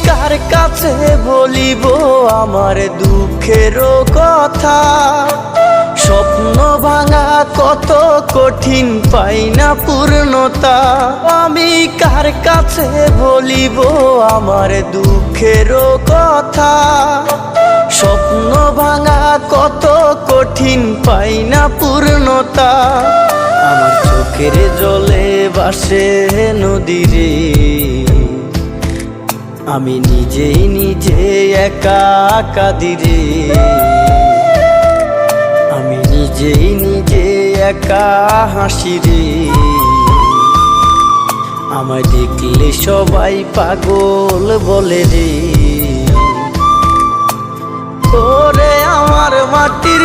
কার কাছে বলিব আমার দুঃখের কথা? স্বপ্ন ভাঙা কত কঠিন, পাই না পূর্ণতা। আমি কার কাছে বলিব আমার দুঃখের কথা? স্বপ্ন ভাঙা কত কঠিন, পাই না পূর্ণতা। আমার চোখের জলে ভাসে নদীরে, আমি নিজেই নিজে একা কাঁদিরে। আমি নিজেই নিজে একা হাসিরে। আমায় দেখলে সবাই পাগল বলে রে। ওরে আমার মাটির